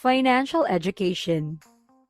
Financial education.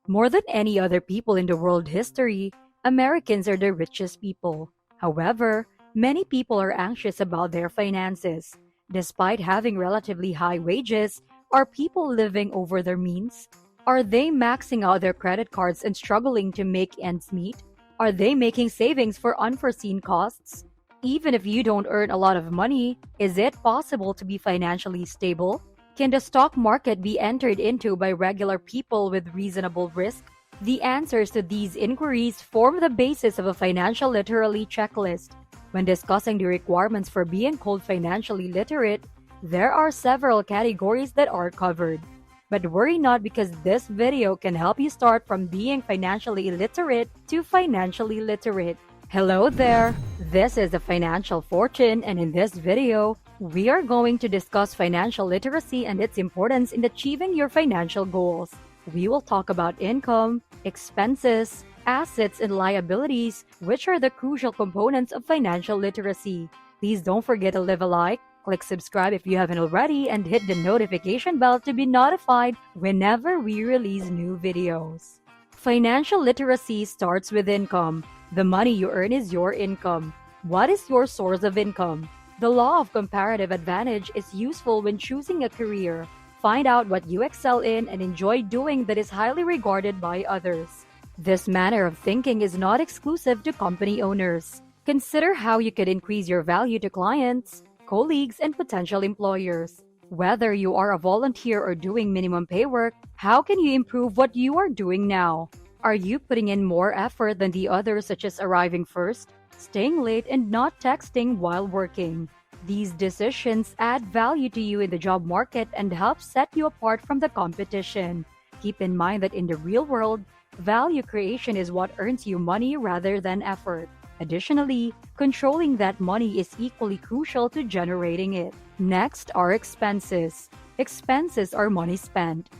More than any other people in the world history, Americans are the richest people. However, many people are anxious about their finances. Despite having relatively high wages, are people living over their means? Are they maxing out their credit cards and struggling to make ends meet? Are they making savings for unforeseen costs? Even if you don't earn a lot of money, is it possible to be financially stable? Can the stock market be entered into by regular people with reasonable risk? The answers to these inquiries form the basis of a financial literacy checklist. When discussing the requirements for being called financially literate, there are several categories that are covered. But worry not, because this video can help you start from being financially illiterate to financially literate. Hello there! This is the Financial Fortune, and in this video, we are going to discuss financial literacy and its importance in achieving your financial goals. We will talk about income, expenses, assets, and liabilities, which are the crucial components of financial literacy. Please don't forget to leave a like, click subscribe if you haven't already, and hit the notification bell to be notified whenever we release new videos. Financial literacy starts with income. The money you earn is your income. What is your source of income? The law of comparative advantage is useful when choosing a career. Find out what you excel in and enjoy doing that is highly regarded by others. This manner of thinking is not exclusive to company owners. Consider how you could increase your value to clients, colleagues, and potential employers. Whether you are a volunteer or doing minimum pay work, how can you improve what you are doing now? Are you putting in more effort than the others, such as arriving first, staying late, and not texting while working? These decisions add value to you in the job market and help set you apart from the competition. Keep in mind that in the real world, value creation is what earns you money rather than effort. Additionally, controlling that money is equally crucial to generating it. Next are expenses. Expenses are money spent.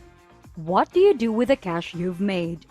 What do you do with the cash you've made?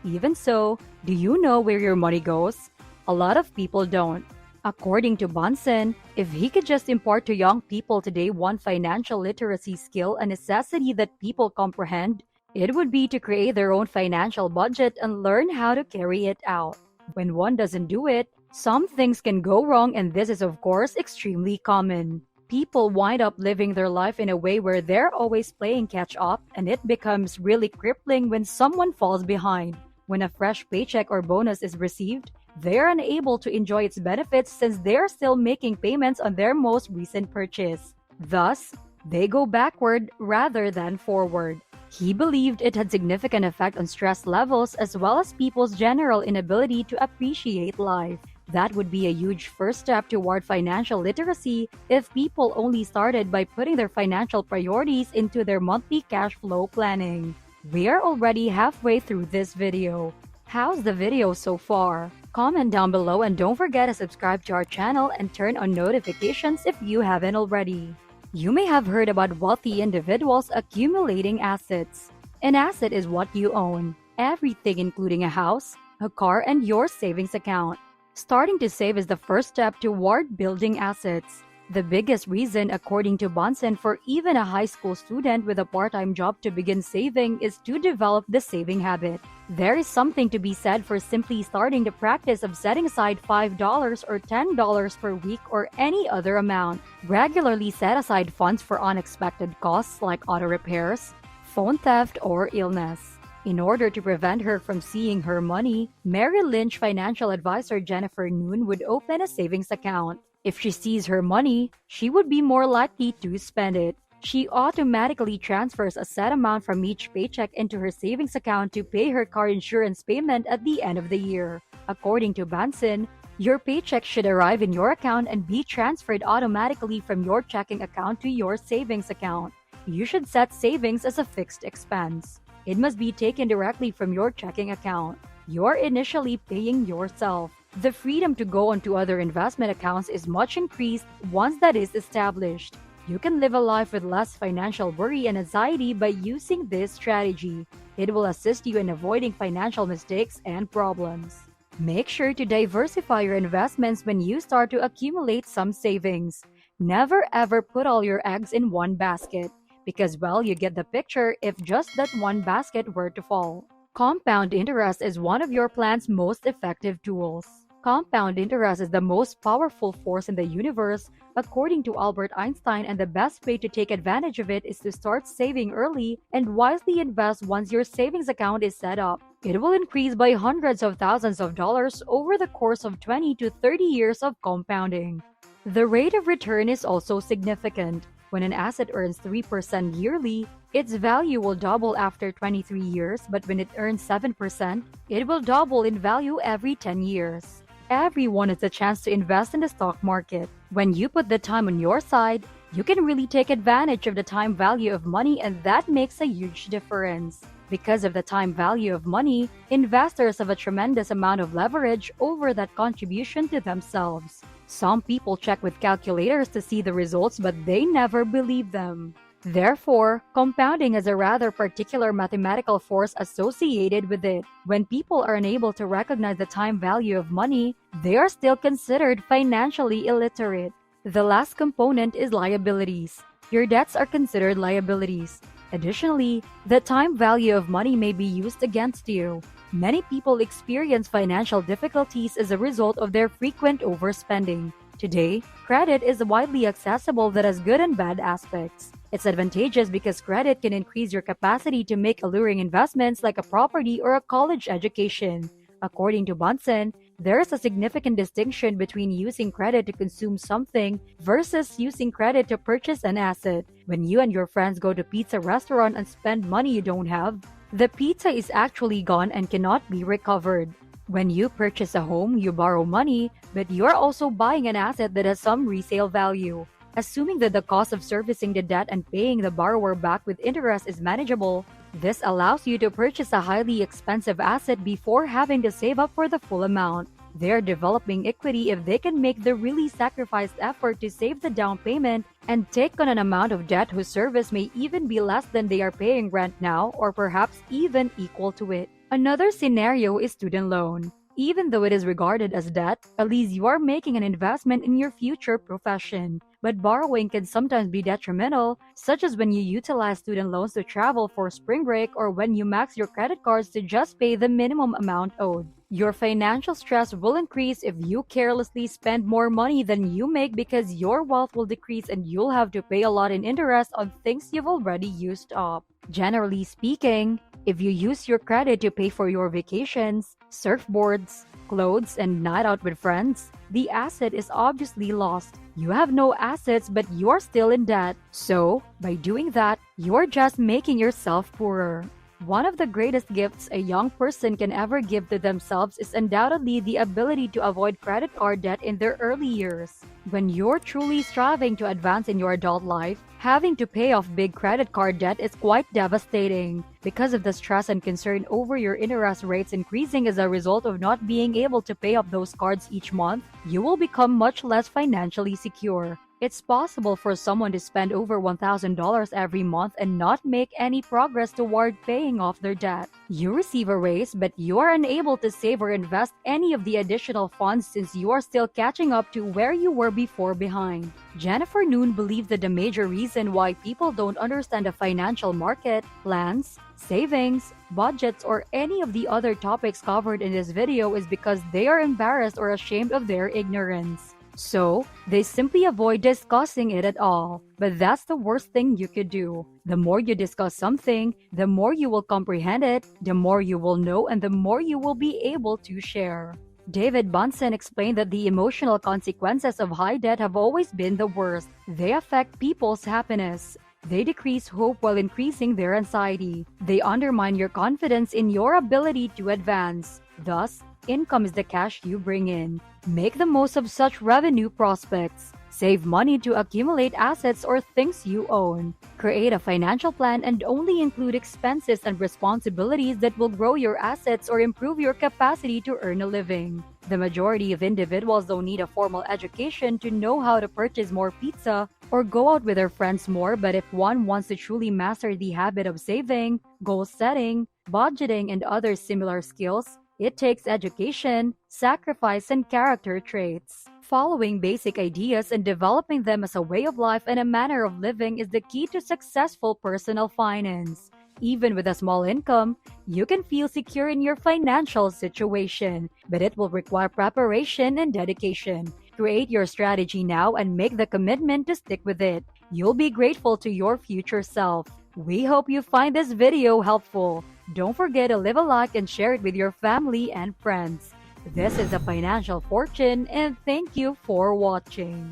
Even so, do you know where your money goes? A lot of people don't. According to Bunsen, if he could just impart to young people today one financial literacy skill, a necessity that people comprehend, it would be to create their own financial budget and learn how to carry it out. When one doesn't do it, some things can go wrong, and this is of course extremely common. People wind up living their life in a way where they're always playing catch up, and it becomes really crippling when someone falls behind. When a fresh paycheck or bonus is received, they're unable to enjoy its benefits since they're still making payments on their most recent purchase. Thus, they go backward rather than forward. He believed it had significant effect on stress levels as well as people's general inability to appreciate life. That would be a huge first step toward financial literacy if people only started by putting their financial priorities into their monthly cash flow planning. We are already halfway through this video. How's the video so far? Comment down below and don't forget to subscribe to our channel and turn on notifications if you haven't already. You may have heard about wealthy individuals accumulating assets. An asset is what you own, everything including a house, a car, and your savings account. Starting to save is the first step toward building assets. The biggest reason, according to Bunsen, for even a high school student with a part-time job to begin saving is to develop the saving habit. There is something to be said for simply starting the practice of setting aside $5 or $10 per week or any other amount. Regularly set aside funds for unexpected costs like auto repairs, phone theft, or illness. In order to prevent her from seeing her money, Merrill Lynch financial advisor Jennifer Noon would open a savings account. If she sees her money, she would be more likely to spend it. She automatically transfers a set amount from each paycheck into her savings account to pay her car insurance payment at the end of the year. According to Bunsen, your paycheck should arrive in your account and be transferred automatically from your checking account to your savings account. You should set savings as a fixed expense. It must be taken directly from your checking account. You're initially paying yourself. The freedom to go onto other investment accounts is much increased once that is established. You can live a life with less financial worry and anxiety by using this strategy. It will assist you in avoiding financial mistakes and problems. Make sure to diversify your investments when you start to accumulate some savings. Never ever put all your eggs in one basket. because, well, you get the picture if just that one basket were to fall. Compound interest is one of your plan's most effective tools. Compound interest is the most powerful force in the universe, according to Albert Einstein, and the best way to take advantage of it is to start saving early and wisely invest once your savings account is set up. It will increase by hundreds of thousands of dollars over the course of 20 to 30 years of compounding. The rate of return is also significant. When an asset earns 3% yearly, its value will double after 23 years, but when it earns 7%, it will double in value every 10 years. Everyone has a chance to invest in the stock market. When you put the time on your side, you can really take advantage of the time value of money, and that makes a huge difference. Because of the time value of money, investors have a tremendous amount of leverage over that contribution to themselves. Some people check with calculators to see the results, but they never believe them. Therefore, compounding has a rather particular mathematical force associated with it. When people are unable to recognize the time value of money, they are still considered financially illiterate. The last component is liabilities. Your debts are considered liabilities. Additionally, the time value of money may be used against you. Many people experience financial difficulties as a result of their frequent overspending. Today, credit is widely accessible that has good and bad aspects. It's advantageous because credit can increase your capacity to make alluring investments like a property or a college education. According to Bunsen, there is a significant distinction between using credit to consume something versus using credit to purchase an asset. When you and your friends go to a pizza restaurant and spend money you don't have, the pizza is actually gone and cannot be recovered. When you purchase a home, you borrow money, but you're also buying an asset that has some resale value. Assuming that the cost of servicing the debt and paying the borrower back with interest is manageable, this allows you to purchase a highly expensive asset before having to save up for the full amount. They're developing equity if they can make the really sacrificed effort to save the down payment and take on an amount of debt whose service may even be less than they are paying rent now, or perhaps even equal to it. Another scenario is student loan. Even though it is regarded as debt, at least you are making an investment in your future profession. But borrowing can sometimes be detrimental, such as when you utilize student loans to travel for spring break or when you max your credit cards to just pay the minimum amount owed. Your financial stress will increase if you carelessly spend more money than you make because your wealth will decrease and you'll have to pay a lot in interest on things you've already used up. Generally speaking, if you use your credit to pay for your vacations, surfboards, clothes, and night out with friends, the asset is obviously lost. You have no assets, but you're still in debt. So, by doing that, you're just making yourself poorer. One of the greatest gifts a young person can ever give to themselves is undoubtedly the ability to avoid credit card debt in their early years. When you're truly striving to advance in your adult life, having to pay off big credit card debt is quite devastating. Because of the stress and concern over your interest rates increasing as a result of not being able to pay off those cards each month, you will become much less financially secure. It's possible for someone to spend over $1,000 every month and not make any progress toward paying off their debt. You receive a raise, but you are unable to save or invest any of the additional funds since you are still catching up to where you were before behind. Jennifer Noon believes that the major reason why people don't understand the financial market, plans, savings, budgets, or any of the other topics covered in this video is because they are embarrassed or ashamed of their ignorance. So, they simply avoid discussing it at all. But that's the worst thing you could do. The more you discuss something, the more you will comprehend it, the more you will know, and the more you will be able to share. David Bunsen explained that the emotional consequences of high debt have always been the worst. They affect people's happiness. They decrease hope while increasing their anxiety. They undermine your confidence in your ability to advance. Thus, income is the cash you bring in. Make the most of such revenue prospects. Save money to accumulate assets or things you own. Create a financial plan and only include expenses and responsibilities that will grow your assets or improve your capacity to earn a living. The majority of individuals don't need a formal education to know how to purchase more pizza or go out with their friends more, but if one wants to truly master the habit of saving, goal setting, budgeting, and other similar skills, it takes education, sacrifice, and character traits. Following basic ideas and developing them as a way of life and a manner of living is the key to successful personal finance. Even with a small income, you can feel secure in your financial situation, but it will require preparation and dedication. Create your strategy now and make the commitment to stick with it. You'll be grateful to your future self. We hope you find this video helpful. Don't forget to leave a like and share it with your family and friends. This is a financial fortune, and thank you for watching.